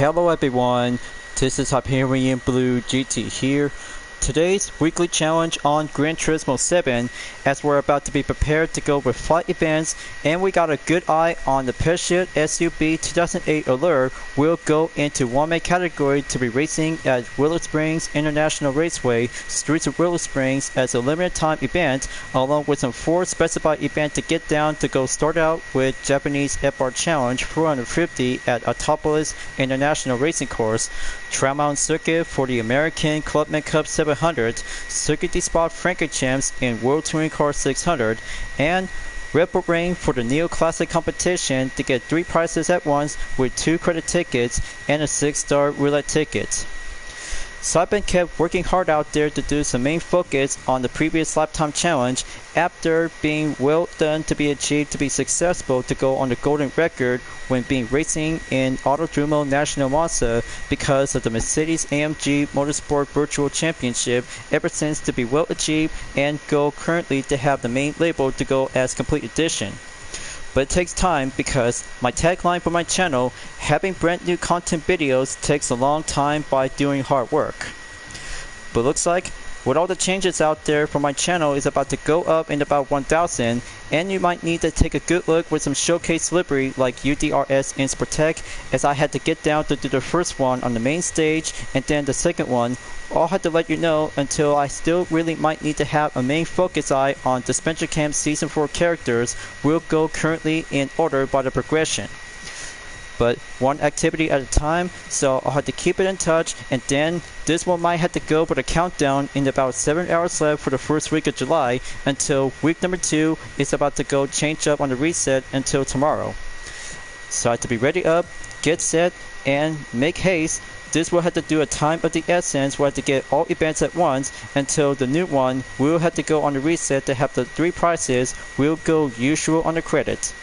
Hello everyone, this is Hyperion-Blue-GT here. Today's weekly challenge on Gran Turismo 7, as we're about to be prepared to go with flight events, and we got a good eye on the Parachute SUV 2008 Allure. We'll go into one-man category to be racing at Willow Springs International Raceway, Streets of Willow Springs, as a limited time event, along with some 4 specified events to get down to go start out with Japanese FR Challenge 450 at Autopolis International Racing Course, Trail Mountain Circuit for the American Clubman Cup 700, Circuit de Spa Francorchamps in World Touring Car 600, and Red Bull Ring for the Neo Classic competition to get 3 prizes at once with 2 credit tickets and a 6-star roulette ticket. So I've been kept working hard out there to do some main focus on the previous lifetime challenge after being well done to be achieved to be successful to go on the golden record when being racing in Autodromo National Mazda because of the Mercedes-AMG Motorsport Virtual Championship ever since to be well achieved and go currently to have the main label to go as complete edition. But it takes time because my tagline for my channel, having brand new content videos takes a long time by doing hard work. But looks like with all the changes out there for my channel is about to go up in about 1,000, and you might need to take a good look with some showcase livery like UDRS in Sportec, as I had to get down to do the first one on the main stage and then the second one. I'll have to let you know until I still really might need to have a main focus eye on Dispenser Camp Season 4 characters. We'll go currently in order by the progression, but one activity at a time, so I'll have to keep it in touch, and then this one might have to go with a countdown in about 7 hours left for the first week of July until week number 2 is about to go change up on the reset until tomorrow. So I have to be ready up, get set, and make haste. This will have to do a time of the essence. We'll have to get all events at once until the new one will have to go on the reset to have the 3 prizes. We'll go usual on the credit.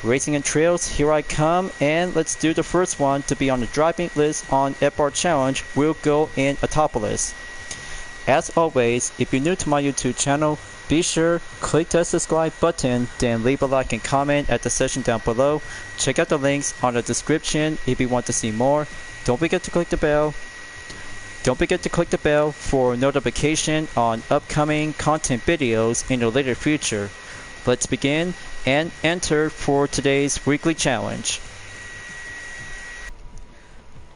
Racing Entrails, here I come, and let's do the first one to be on the driving list on FR Challenge. We'll go in Autopolis. As always, if you're new to my YouTube channel, be sure click the subscribe button, then leave a like and comment at the section down below. Check out the links on the description if you want to see more. Don't forget to click the bell. Don't forget to click the bell for notification on upcoming content videos in the later future. Let's begin and enter for today's weekly challenge.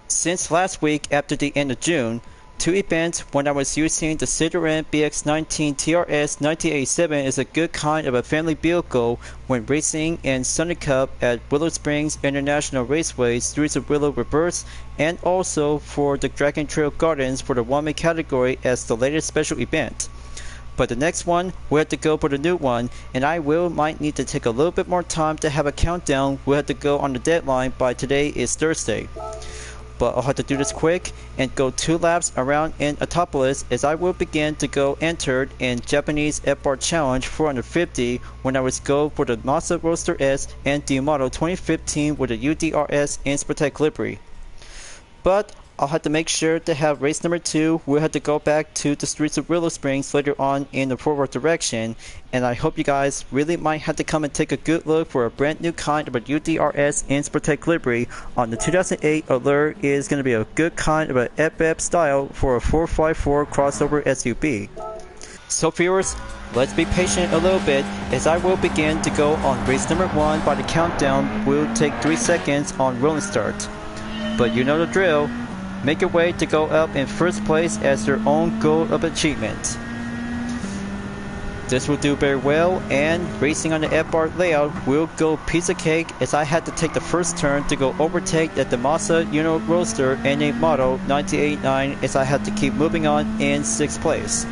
Since last week after the end of June, 2 events when I was using the Citroen BX19 TRS 1987 is a good kind of a family vehicle when racing in Sunny Cup at Willow Springs International Raceway, Streets of Willow Reverse, and also for the Dragon Trail Gardens for the one-man category as the latest special event. But the next one, we'll have to go for the new one, and I might need to take a little bit more time to have a countdown. We'll have to go on the deadline by today is Thursday. But I'll have to do this quick and go 2 laps around in Autopolis as I will begin to go entered in Japanese FR Challenge 450 when I was go for the Mazda Roadster S and the model 2015 with the UDRS in Sportec livery. But I'll have to make sure to have race number 2. We'll have to go back to the Streets of Willow Springs later on in the forward direction, and I hope you guys really might have to come and take a good look for a brand new kind of a UDRS in Sportec livery on the 2008 Allure. Is going to be a good kind of a FF style for a 454 crossover SUV. So viewers, let's be patient a little bit as I will begin to go on race number 1 by the countdown. Will take 3 seconds on rolling start. But you know the drill. Make your way to go up in first place as your own goal of achievement. This will do very well, and racing on the FR layout will go piece of cake as I had to take the first turn to go overtake at the Mazda Uno Roadster N8 model 1989 as I had to keep moving on in 6th place.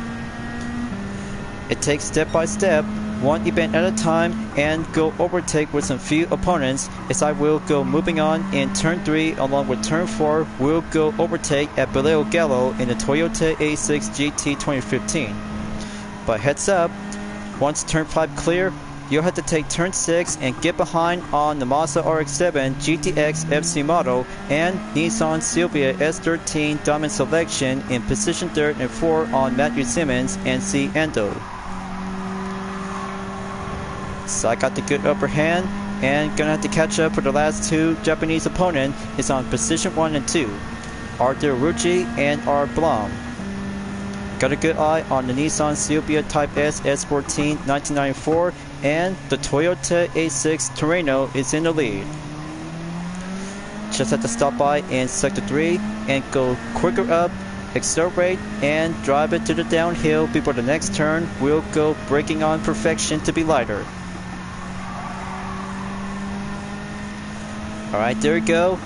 It takes step by step, one event at a time, and go overtake with some few opponents as I will go moving on in turn 3 along with turn 4. We'll go overtake at Baleo Gallo in the Toyota A6 GT 2015. But heads up, once turn 5 clear, you'll have to take turn 6 and get behind on the Mazda RX-7 GTX FC model and Nissan Silvia S13 Diamond Selection in position 3rd and 4 on Matthew Simmons and C. Endo. So I got the good upper hand and gonna have to catch up for the last two Japanese opponent is on position 1 and 2, R. Rucci and R. Blom. Got a good eye on the Nissan Silvia Type S S14 1994, and the Toyota A6 Terreno is in the lead. Just have to stop by in sector 3 and go quicker up, accelerate, and drive it to the downhill before the next turn. We'll go braking on perfection to be lighter. Alright, there we go.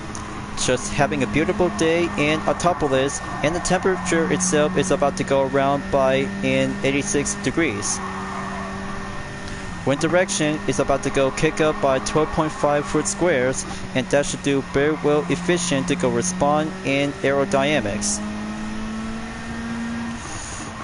Just having a beautiful day in Autopolis, and the temperature itself is about to go around by in 86 degrees. Wind direction is about to go kick up by 12.5 foot squares, and that should do very well efficient to go respond in aerodynamics.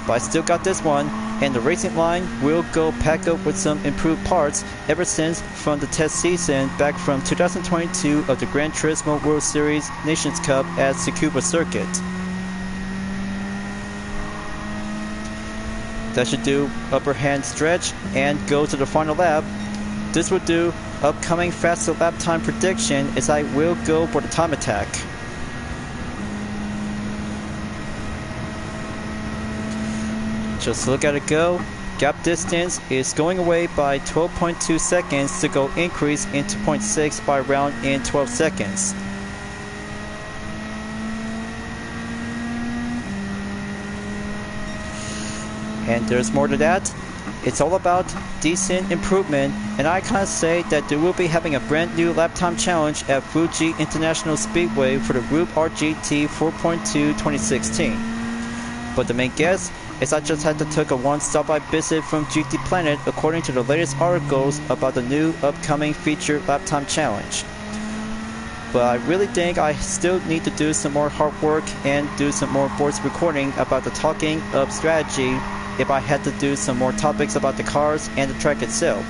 But I still got this one, and the racing line will go pack up with some improved parts ever since from the test season back from 2022 of the Gran Turismo World Series Nations Cup at Tsukuba Circuit. That should do upper hand stretch and go to the final lap. This will do upcoming faster lap time prediction as I will go for the time attack. Just look at it go. Gap distance is going away by 12.2 seconds to go increase into 0.6 by round in 12 seconds. And there's more to that. It's all about decent improvement, and I kind of say that they will be having a brand new lap time challenge at Fuji International Speedway for the Group RGT 4.2 2016. But the main guess is I just had to take a one stop by visit from GT Planet according to the latest articles about the new upcoming featured lap time challenge. But I really think I still need to do some more hard work and do some more voice recording about the talking of strategy if I had to do some more topics about the cars and the track itself.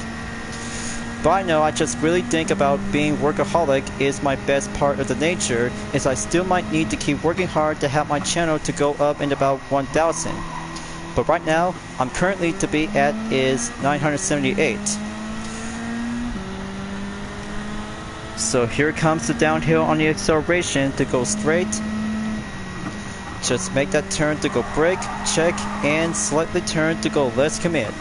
But I know I just really think about being workaholic is my best part of the nature, as I still might need to keep working hard to have my channel to go up in about 1,000. But right now, I'm currently to be at is 978. So here comes the downhill on the acceleration to go straight. Just make that turn to go brake, check, and slightly turn to go less commit.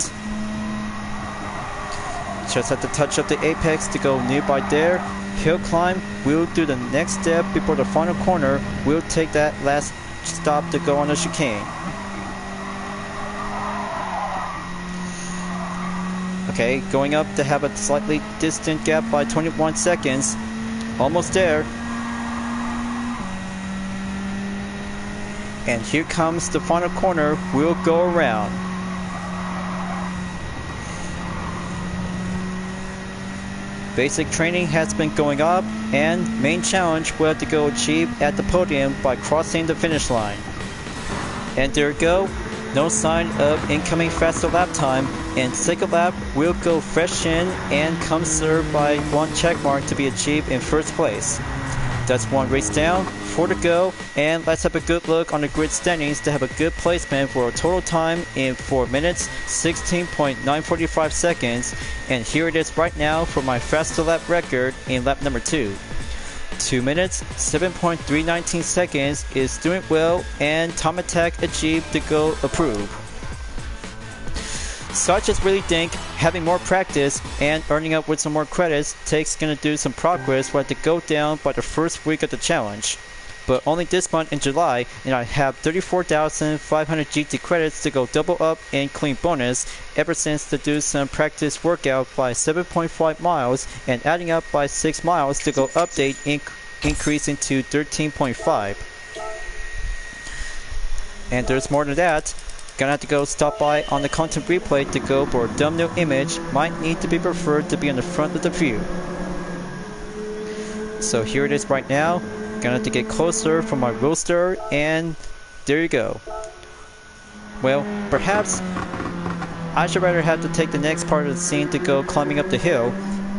Just have to touch up the apex to go nearby there. Hill climb, we'll do the next step before the final corner. We'll take that last stop to go on the chicane. Okay, going up to have a slightly distant gap by 21 seconds. Almost there. And here comes the final corner. We'll go around. Basic training has been going up, and main challenge will have to go achieve at the podium by crossing the finish line. And there we go. No sign of incoming faster lap time, and second lap will go fresh in and come served by one checkmark to be achieved in first place. That's one race down, 4 to go, and let's have a good look on the grid standings to have a good placement for a total time in 4 minutes, 16.945 seconds, and here it is right now for my faster lap record in lap number 2. 2 minutes, 7.319 seconds is doing well, and time attack achieved to go approve. So I just really think having more practice and earning up with some more credits takes gonna do some progress where I have to go down by the first week of the challenge. But only this month in July, and I have 34,500 GT credits to go double up in clean bonus ever since to do some practice workout by 7.5 miles and adding up by 6 miles to go update increasing to 13.5. And there's more than that. Gonna have to go stop by on the content replay to go for a thumbnail image. Might need to be preferred to be on the front of the view. So here it is right now. Gonna have to get closer from my roadster, and there you go. Well, perhaps I should rather have to take the next part of the scene to go climbing up the hill,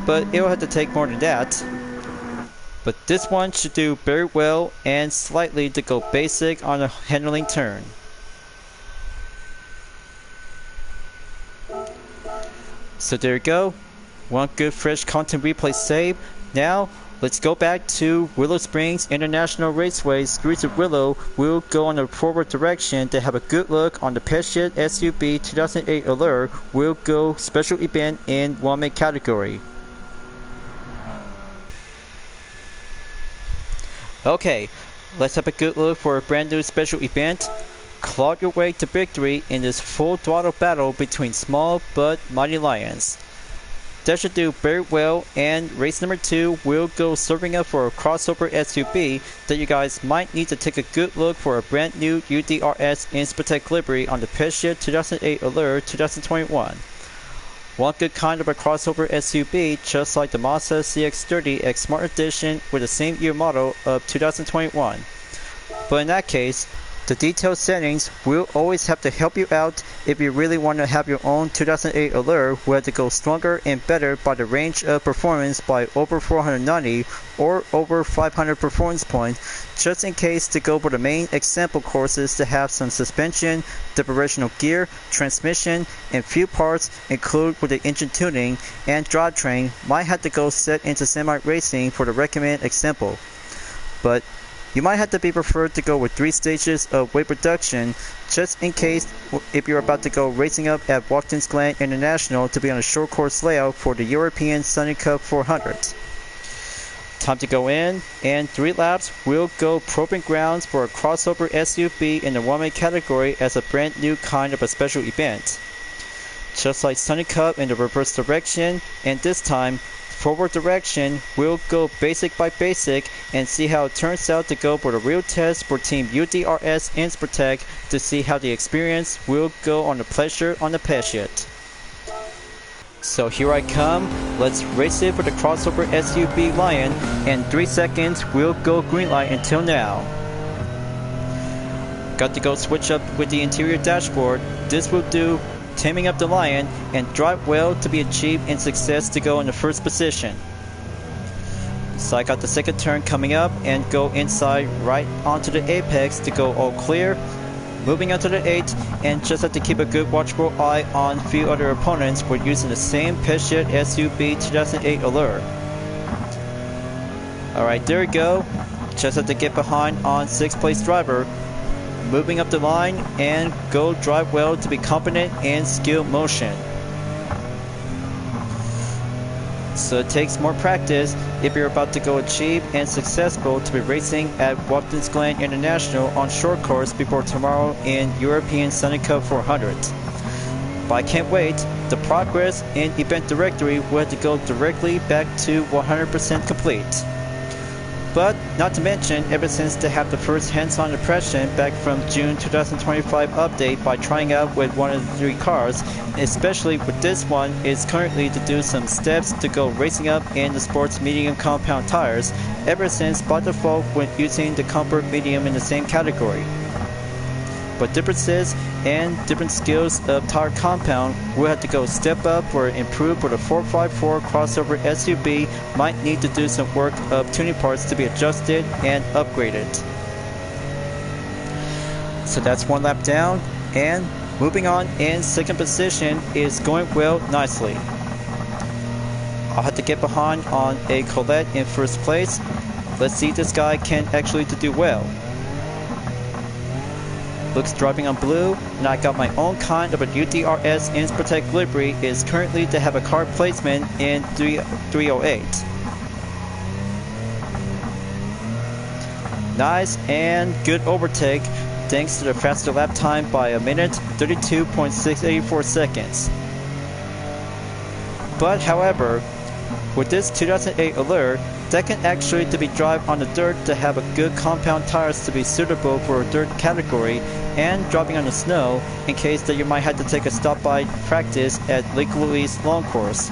but it'll have to take more than that. But this one should do very well and slightly to go basic on a handling turn. So there you go. One good fresh content replay save. Now, let's go back to Willow Springs International Raceway. Streets of Willow will go on the forward direction to have a good look on the Peshet SUV 2008 Allure. Will go special event in woman category. Okay, let's have a good look for a brand new special event. Claw your way to victory in this full throttle battle between small but mighty lions. That should do very well, and race number 2 will go serving up for a crossover SUV that you guys might need to take a good look for a brand new UDRS Inspotech livery on the Peshet 2008 Allure 2021. One good kind of a crossover SUV, just like the Mazda CX-30 X Smart Edition with the same year model of 2021. But in that case, the detailed settings will always have to help you out if you really want to have your own 2008 Allure who had to go stronger and better by the range of performance by over 490 or over 500 performance points, just in case to go for the main example courses to have some suspension, differential gear, transmission, and few parts included with the engine tuning and drivetrain might have to go set into semi-racing for the recommended example. But you might have to be preferred to go with 3 stages of weight reduction, just in case if you're about to go racing up at Watkins Glen International to be on a short course layout for the European Sunny Cup 400. Time to go in, and 3 laps will go proving grounds for a crossover SUV in the woman category as a brand new kind of a special event. Just like Sunny Cup in the reverse direction, and this time forward direction, we'll go basic by basic and see how it turns out to go for the real test for Team UDRS Inspotech to see how the experience will go on the pleasure on the Peshet. So here I come, let's race it for the crossover SUV Lion, and 3 seconds will go green light until now. Got to go switch up with the interior dashboard. This will do taming up the Lion and drive well to be achieved in success to go in the first position. So I got the second turn coming up and go inside right onto the apex to go all clear. Moving onto the 8 and just have to keep a good watchful eye on a few other opponents. We're using the same Peshet SUV 2008 Allure. Alright, there we go. Just have to get behind on 6th place driver. Moving up the line and go drive well to be confident in skill motion. So it takes more practice if you're about to go achieve and successful to be racing at Watkins Glen International on short course before tomorrow in European Sunny Cup 400. But I can't wait. The progress in event directory will have to go directly back to 100% complete. But not to mention, ever since they have the first hands-on impression back from June 2025 update by trying out with one of the 3 cars, especially with this one, is currently to do some steps to go racing up in the sports medium compound tires, ever since by default when using the comfort medium in the same category. But differences and different skills of tire compound will have to go step up or improve for the 454 crossover SUV. Might need to do some work of tuning parts to be adjusted and upgraded. So that's 1 lap down, and moving on in 2nd position is going well nicely. I'll have to get behind on a Colette in 1st place. Let's see if this guy can actually do well. Looks driving on blue, and I got my own kind of a UDRS Inspotech livery. Is currently to have a car placement in 308. Nice and good overtake thanks to the faster lap time by a minute, 32.684 seconds. But however, with this 2008 Allure, that can actually to be drive on the dirt to have a good compound tires to be suitable for a dirt category, and driving on the snow in case that you might have to take a stop by practice at Lake Louise long course.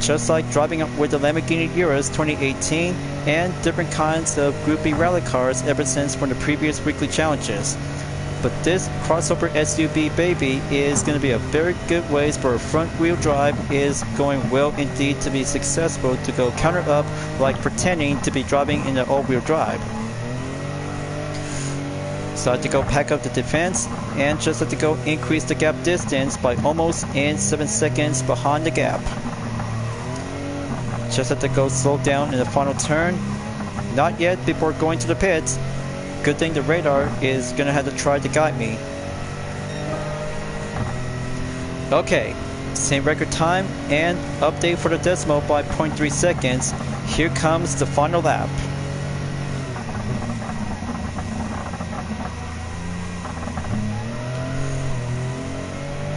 Just like driving with the Lamborghini Urus 2018 and different kinds of Group B rally cars ever since from the previous weekly challenges. But this crossover SUV baby is going to be a very good ways for a front wheel drive, is going well indeed to be successful to go counter up like pretending to be driving in the all-wheel drive. So I had to go pack up the defense and just had to go increase the gap distance by almost in 7 seconds behind the gap. Just have to go slow down in the final turn. Not yet before going to the pits. Good thing the radar is gonna have to try to guide me. Okay, same record time and update for the decimal by 0.3 seconds. Here comes the final lap.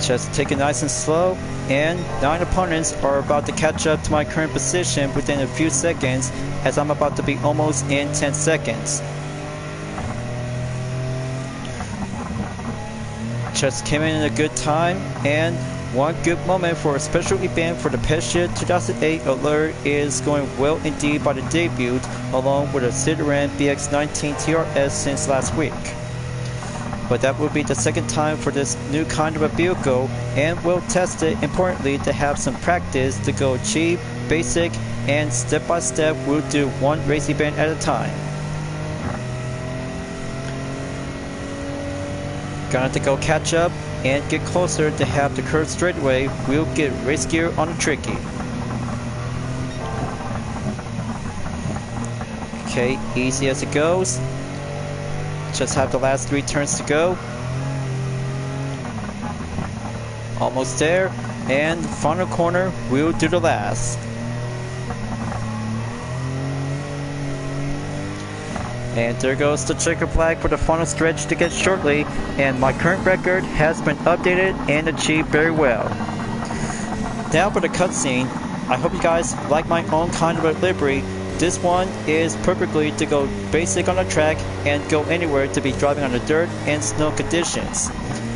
Just take it nice and slow, and 9 opponents are about to catch up to my current position within a few seconds, as I'm about to be almost in 10 seconds. Just came in a good time, and one good moment for a special event for the Allure 2008 Allure is going well indeed by the debut, along with a Citroen BX19 TRS since last week. But that will be the second time for this new kind of a vehicle, and we'll test it importantly to have some practice to go cheap, basic, and step by step we'll do one race event at a time. Gonna have to go catch up and get closer to have the curve straightaway. We'll get race gear on the tricky. Okay, easy as it goes. Just have the last 3 turns to go. Almost there, and final corner, we'll do the last. And there goes the checker flag for the final stretch to get shortly, and my current record has been updated and achieved very well. Now for the cutscene. I hope you guys like my own kind of a livery. This one is perfectly to go basic on the track and go anywhere to be driving on the dirt and snow conditions.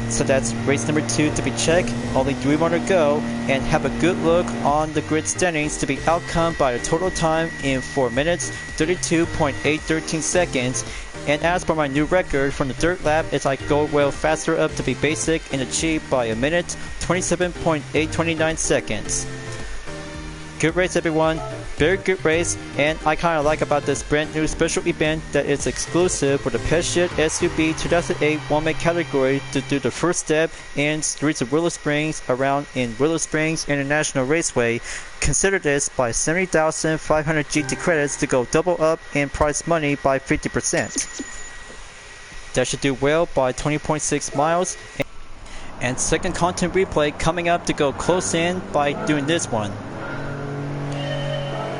So that's race number 2 to be checked, only 3 more to go, and have a good look on the grid standings to be outcome by a total time in 4 minutes, 32.813 seconds. And as for my new record from the dirt lap, as I go well faster up to be basic and achieved by a minute, 27.829 seconds. Good race everyone, very good race, and I kinda like about this brand new special event that is exclusive for the Allure SUV 2008 one-make category to do the first step in Streets of Willow Springs around in Willow Springs International Raceway. Consider this by 70,500 GT credits to go double up in prize money by 50%. That should do well by 20.6 miles. And second content replay coming up to go close in by doing this one.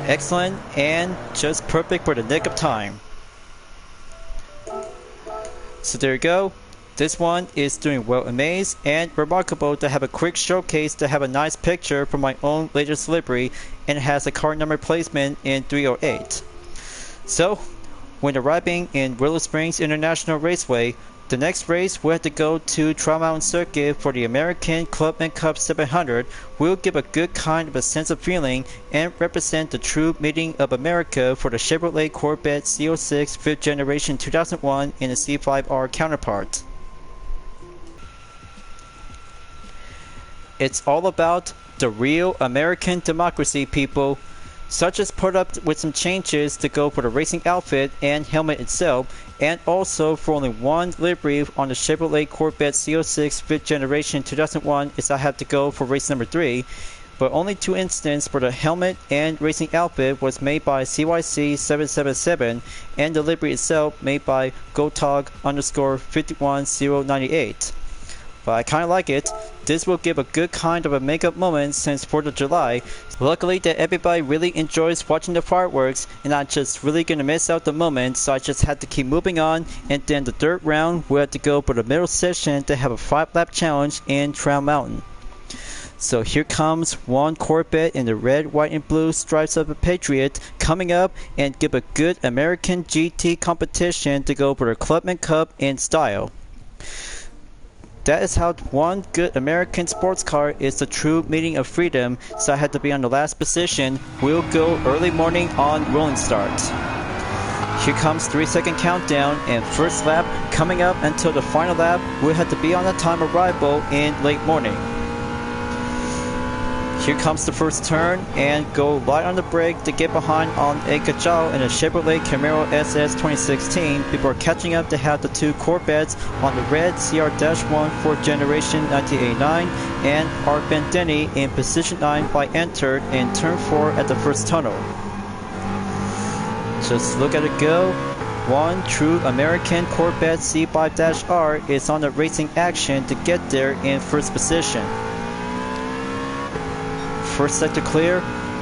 Excellent and just perfect for the nick of time. So there you go. This one is doing well amazed and remarkable to have a quick showcase to have a nice picture from my own latest livery, and it has a car number placement in 308. So when arriving in Willow Springs International Raceway, the next race we'll have to go to Trial Mountain Circuit for the American Clubman Cup 700. We'll give a good kind of a sense of feeling and represent the true meeting of America for the Chevrolet Corvette C06 5th generation 2001 in a C5R counterpart. It's all about the real American democracy, people. Such as put up with some changes to go for the racing outfit and helmet itself, and also for only one livery on the Chevrolet Corvette C06 5th generation 2001 is I have to go for race number 3, but only 2 instances for the helmet and racing outfit was made by CYC 777 and the livery itself made by Gotog_51098. But I kinda like it. This will give a good kind of a makeup moment since 4th of July. Luckily that everybody really enjoys watching the fireworks, and I'm just really gonna miss out the moment, so I just had to keep moving on, and then the dirt round we had to go for the middle session to have a 5-lap challenge in Trial Mountain. So here comes one Corvette in the red, white, and blue stripes of a Patriot coming up and give a good American GT competition to go for the Clubman Cup in style. That is how one good American sports car is the true meaning of freedom, so I had to be on the last position. We'll go early morning on rolling start. Here comes 3-second countdown and first lap coming up until the final lap. We'll have to be on a time arrival in late morning. Here comes the first turn, and go light on the brake to get behind on a Cajal in a Chevrolet Camaro SS 2016 before catching up to have the two Corvettes on the red CR-1 4th generation 1989 and Art Denny in position 9 by entered in turn 4 at the first tunnel. Just look at it go. One true American Corvette C5-R is on the racing action to get there in first position. First sector clear.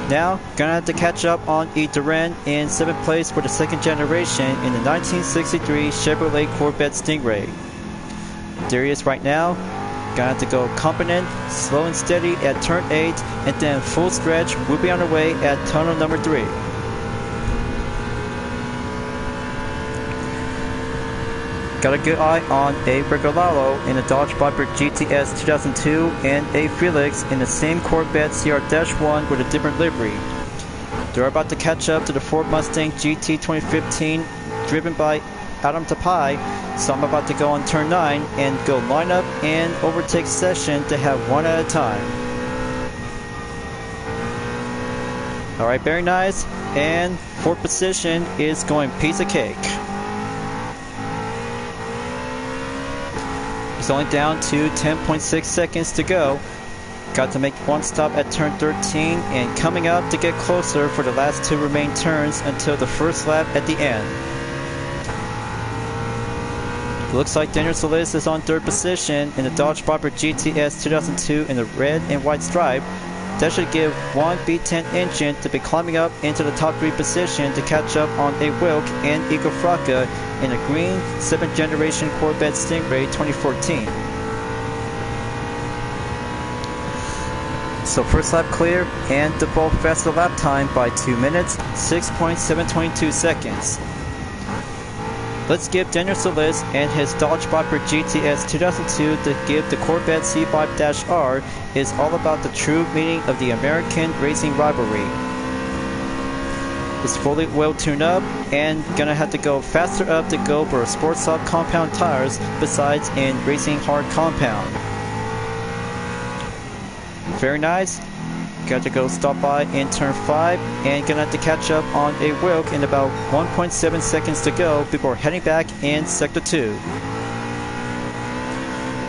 Now, gonna have to catch up on E. Duran in 7th place for the 2nd generation in the 1963 Chevrolet Corvette Stingray. There he is right now. Gonna have to go competent, slow and steady at turn 8, and then full stretch will be on the way at tunnel number 3. Got a good eye on a Regalado in the Dodge Viper GTS 2002 and a Felix in the same Corvette CR-1 with a different livery. They're about to catch up to the Ford Mustang GT 2015 driven by Adam Tapai, so I'm about to go on turn 9 and go line up and overtake session to have one at a time. Alright, very nice, and 4th position is going piece of cake. It's only down to 10.6 seconds to go. Got to make one stop at turn 13 and coming up to get closer for the last 2 remaining turns until the first lap at the end. Looks like Daniel Solis is on 3rd position in the Dodge Viper GTS 2002 in the red and white stripe. That should give one V10 engine to be climbing up into the top 3 position to catch up on a Wilk and Eagle Fracca in a green 7th generation Corvette Stingray 2014. So first lap clear and default faster lap time by 2 minutes, 6.722 seconds. Let's give Daniel Solis and his Dodge Viper GTS 2002 to give the Corvette C5-R is all about the true meaning of the American racing rivalry. It's fully well tuned up and gonna have to go faster up to go for Sports Soft compound tires besides in Racing Hard compound. Very nice. Got to go stop by in turn 5 and gonna have to catch up on a Wilk in about 1.7 seconds to go before heading back in sector 2.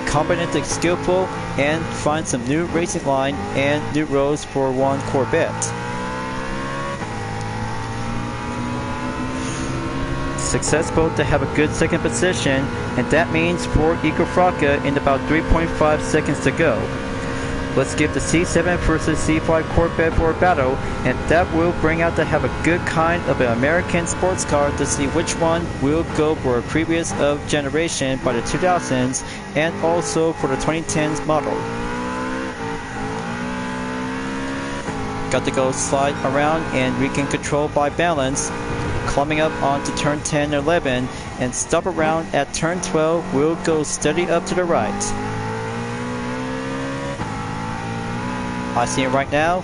Competent and skillful and find some new racing line and new roads for one Corvette. Successful to have a good 2nd position, and that means for Eagle Fracca in about 3.5 seconds to go. Let's give the C7 versus C5 Corvette for a battle, and that will bring out to have a good kind of an American sports car to see which one will go for a previous of generation by the 2000s and also for the 2010s model. Got to go slide around and regain control by balance, climbing up onto turn 10 and 11, and stop around at turn 12. We'll go steady up to the right. I see it right now.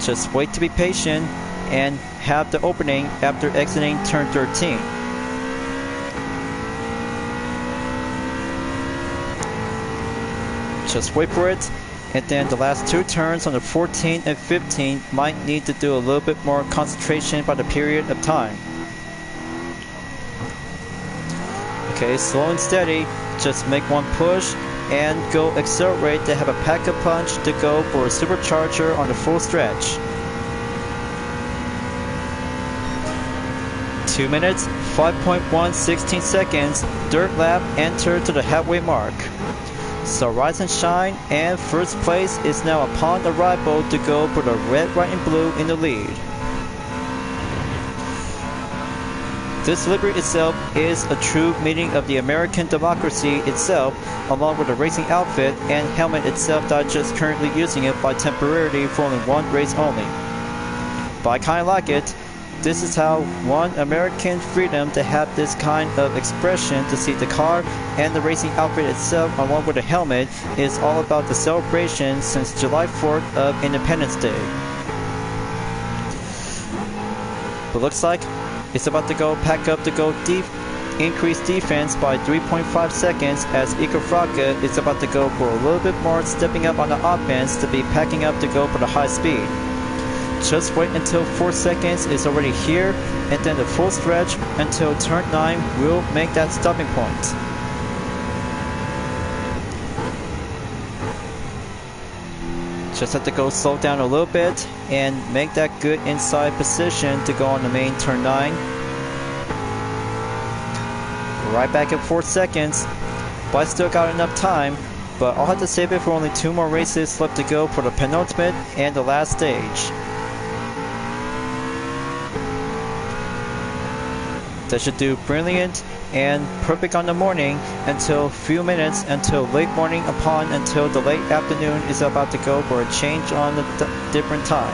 Just wait to be patient and have the opening after exiting turn 13. Just wait for it, and then the last 2 turns on the 14 and 15 might need to do a little bit more concentration by the period of time. Okay, slow and steady, just make one push and go accelerate to have a pack-up punch to go for a supercharger on the full stretch. 2 minutes, 5.116 seconds, 3rd lap entered to the halfway mark. So rise and shine, and first place is now upon arrival to go for the red, white, and blue in the lead. This livery itself is a true meaning of the American democracy itself, along with the racing outfit and helmet itself that I'm just currently using it by temporarily for only one race only. But I kinda like it. This is how one American freedom to have this kind of expression to see the car and the racing outfit itself along with the helmet is all about the celebration since July 4th of Independence Day. But looks like it's about to go pack up to go deep increased defense by 3.5 seconds as Fraka is about to go for a little bit more stepping up on the offense to be packing up to go for the high speed. Just wait until 4 seconds is already here, and then the full stretch until turn 9 will make that stopping point. Just have to go slow down a little bit and make that good inside position to go on the main turn 9. Right back at 4 seconds, but I still got enough time, but I'll have to save it for only 2 more races left to go for the penultimate and the last stage. That should do brilliant and perfect on the morning until a few minutes until late morning until the late afternoon is about to go for a change on the different time.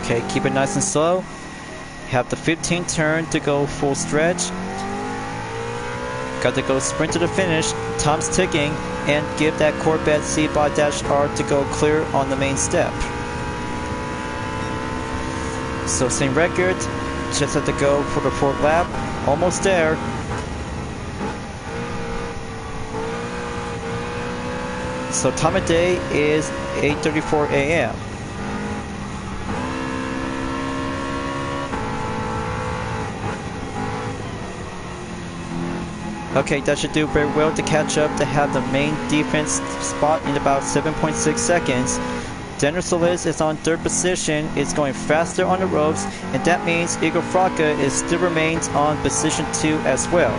Okay, keep it nice and slow. Have the 15th turn to go full stretch. Got to go sprint to the finish, time's ticking, and give that Corvette C/R to go clear on the main step. So same record, just have to go for the 4th lap, almost there. So time of day is 8:34 a.m. Okay, that should do very well to catch up to have the main defense spot in about 7.6 seconds. Denner Solis is on 3rd position, is going faster on the ropes, and that means Fraka still remains on position 2 as well.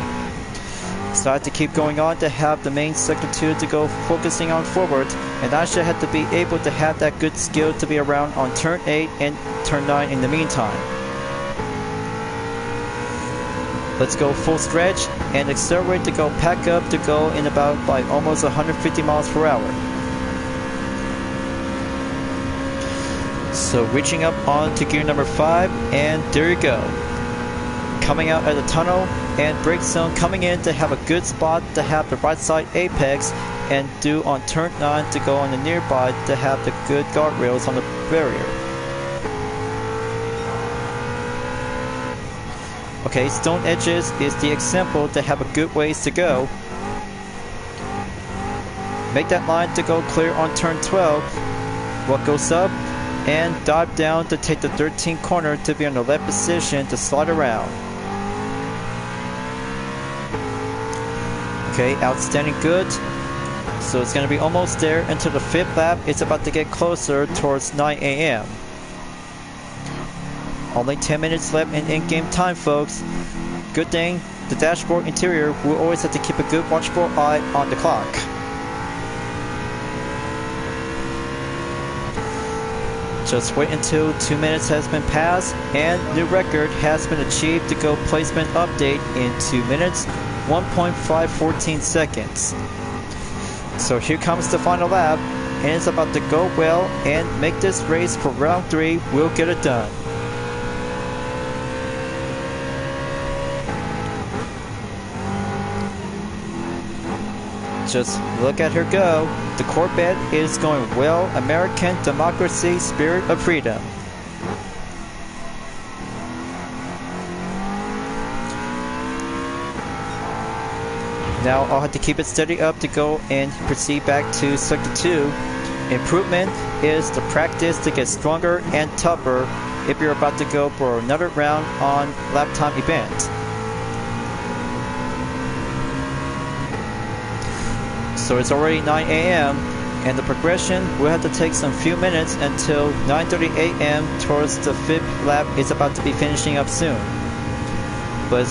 So I have to keep going on to have the main sector 2 to go focusing on forward, and I should have to be able to have that good skill to be around on turn 8 and turn 9 in the meantime. Let's go full stretch and accelerate to go pack up to go in about by almost 150 miles per hour. So reaching up onto gear number 5, and there you go. Coming out of the tunnel and brake zone coming in to have a good spot to have the right side apex and do on turn 9 to go on the nearby to have the good guardrails on the barrier. Okay, stone edges is the example to have a good ways to go. Make that line to go clear on turn 12. What goes up and dive down to take the 13th corner to be on the left position to slide around. Okay, outstanding good. So it's going to be almost there until the 5th lap. It's about to get closer towards 9 a.m. Only 10 minutes left in in-game time, folks. Good thing, the dashboard interior will always have to keep a good watchful eye on the clock. Just wait until 2 minutes has been passed and new record has been achieved to go placement update in 2 minutes, 1.514 seconds. So here comes the final lap, and it's about to go well and make this race for round 3 will get it done. Just look at her go. The Corvette is going well. American democracy, spirit of freedom. Now I'll have to keep it steady up to go and proceed back to sector 2. Improvement is the practice to get stronger and tougher if you're about to go for another round on lap time event. So it's already 9 a.m. and the progression will have to take some few minutes until 9:30 a.m. towards the 5th lap is about to be finishing up soon. But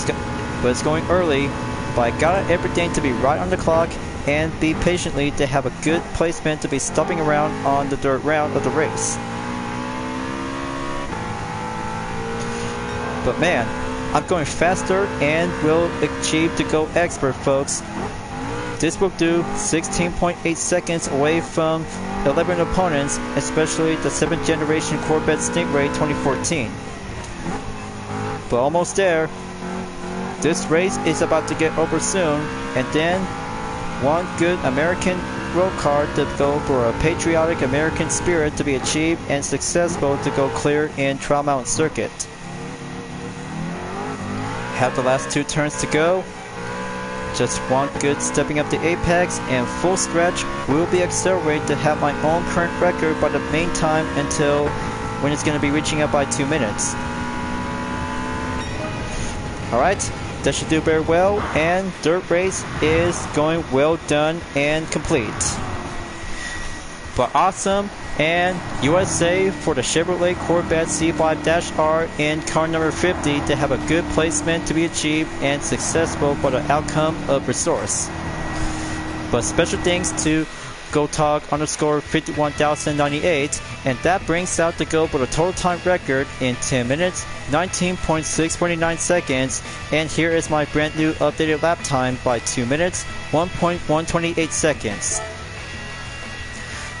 it's going early, but I got everything to be right on the clock and be patiently to have a good placement to be stopping around on the third round of the race. But man, I'm going faster and will achieve to go expert, folks. This will do 16.8 seconds away from 11 opponents, especially the 7th generation Corvette Stingray 2014. But almost there. This race is about to get over soon, and then one good American road car to go for a patriotic American spirit to be achieved and successful to go clear in Trial Mountain Circuit. Have the last 2 turns to go. Just one good stepping up the apex and full stretch. Will be accelerated to have my own current record by the main time until when it's going to be reaching up by 2 minutes. Alright, that should do very well, and dirt race is going well done and complete. But awesome, and USA for the Chevrolet Corvette C5-R in car number 50 to have a good placement to be achieved and successful for the outcome of resource. But special thanks to GoTog_51098, and that brings out the go for the total time record in 10 minutes, 19.649 seconds, and here is my brand new updated lap time by 2 minutes, 1.128 seconds.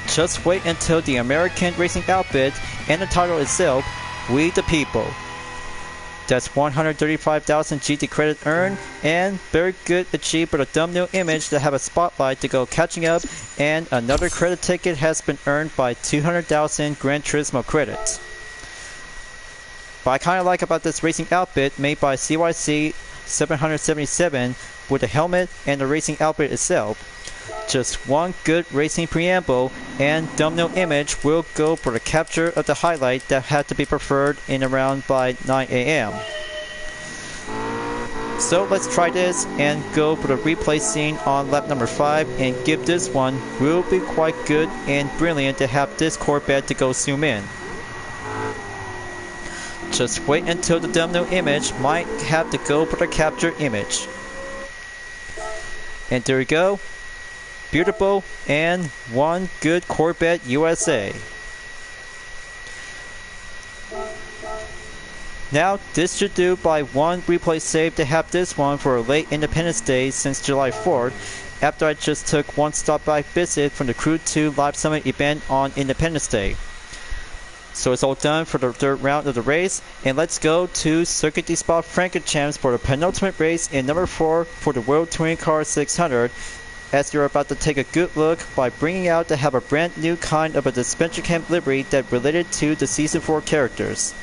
Just wait until the American Racing Outfit and the title itself, We the People. That's 135,000 GT credit earned, and very good achieved for the thumbnail image to have a spotlight to go catching up, and another credit ticket has been earned by 200,000 Gran Turismo credits. What I kind of like about this racing outfit made by CYC 777 with the helmet and the racing outfit itself. Just one good racing preamble, and thumbnail image will go for the capture of the highlight that had to be preferred in around by 9 AM. So let's try this and go for the replay scene on lap number 5 and give this one will be quite good and brilliant to have this Corvette to go zoom in. Just wait until the thumbnail image might have to go for the capture image. And there we go. Beautiful, and one good Corvette USA. Now this should do by one replay save to have this one for a late Independence Day since July 4th, after I just took one stop by visit from the Crew 2 Live Summit event on Independence Day. So it's all done for the third round of the race, and let's go to Circuit de Spa-Francorchamps for the penultimate race in number 4 for the World Touring Car 600. As you're about to take a good look by bringing out to have a brand new kind of a dispenser camp livery that related to the Season 4 characters.